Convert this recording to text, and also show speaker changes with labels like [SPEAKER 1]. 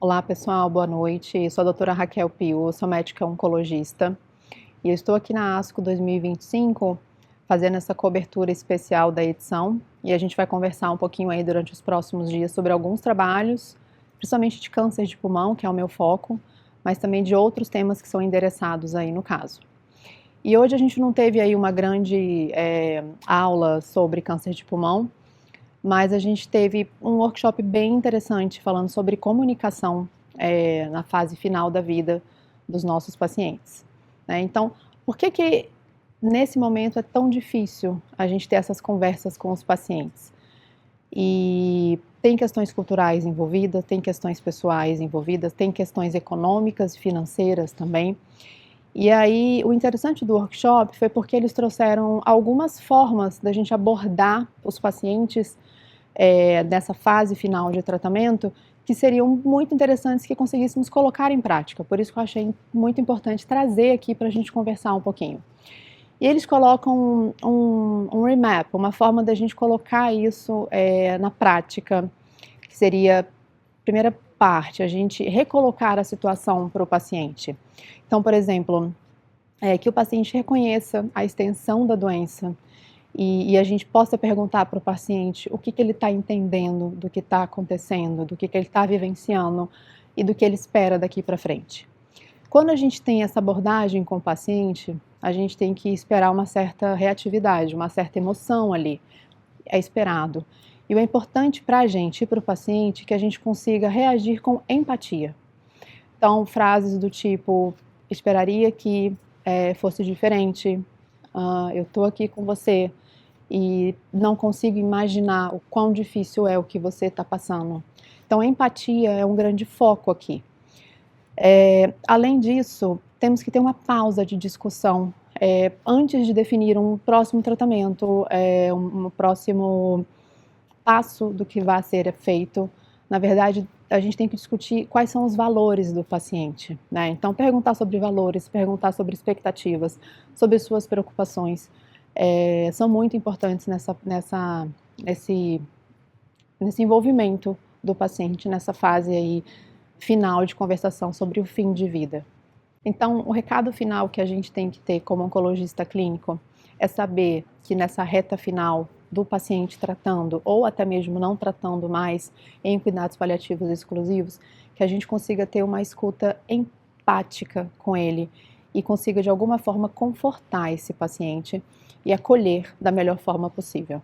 [SPEAKER 1] Olá pessoal, boa noite. Sou a doutora Raquel Pio, sou médica oncologista e eu estou aqui na ASCO 2025 fazendo essa cobertura especial da edição e a gente vai conversar um pouquinho aí durante os próximos dias sobre alguns trabalhos, principalmente de câncer de pulmão, que é o meu foco, mas também de outros temas que são endereçados aí no caso. E hoje a gente não teve aí uma grande aula sobre câncer de pulmão, mas a gente teve um workshop bem interessante falando sobre comunicação na fase final da vida dos nossos pacientes, né? Então, por que que nesse momento é tão difícil a gente ter essas conversas com os pacientes? E tem questões culturais envolvidas, tem questões pessoais envolvidas, tem questões econômicas e financeiras também. E aí, o interessante do workshop foi porque eles trouxeram algumas formas da gente abordar os pacientes dessa fase final de tratamento, que seriam muito interessantes que conseguíssemos colocar em prática. Por isso que eu achei muito importante trazer aqui para a gente conversar um pouquinho. E eles colocam um remap, uma forma da gente colocar isso na prática, que seria a primeira parte, a gente recolocar a situação para o paciente. Então, por exemplo, que o paciente reconheça a extensão da doença, e a gente possa perguntar para o paciente o que ele está entendendo do que está acontecendo, do que ele está vivenciando e do que ele espera daqui para frente. Quando a gente tem essa abordagem com o paciente, a gente tem que esperar uma certa reatividade, uma certa emoção ali, é esperado. E o importante para a gente e para o paciente é que a gente consiga reagir com empatia. Então, frases do tipo, esperaria que fosse diferente, eu estou aqui com você, e não consigo imaginar o quão difícil é o que você está passando. Então, a empatia é um grande foco aqui. Além disso, temos que ter uma pausa de discussão antes de definir um próximo tratamento, um próximo passo do que vai ser feito. Na verdade, a gente tem que discutir quais são os valores do paciente, né? Então, perguntar sobre valores, perguntar sobre expectativas, sobre suas preocupações, são muito importantes nesse envolvimento do paciente, nessa fase aí final de conversação sobre o fim de vida. Então, o recado final que a gente tem que ter como oncologista clínico é saber que nessa reta final do paciente tratando, ou até mesmo não tratando mais em cuidados paliativos exclusivos, que a gente consiga ter uma escuta empática com ele e consiga de alguma forma confortar esse paciente e acolher da melhor forma possível.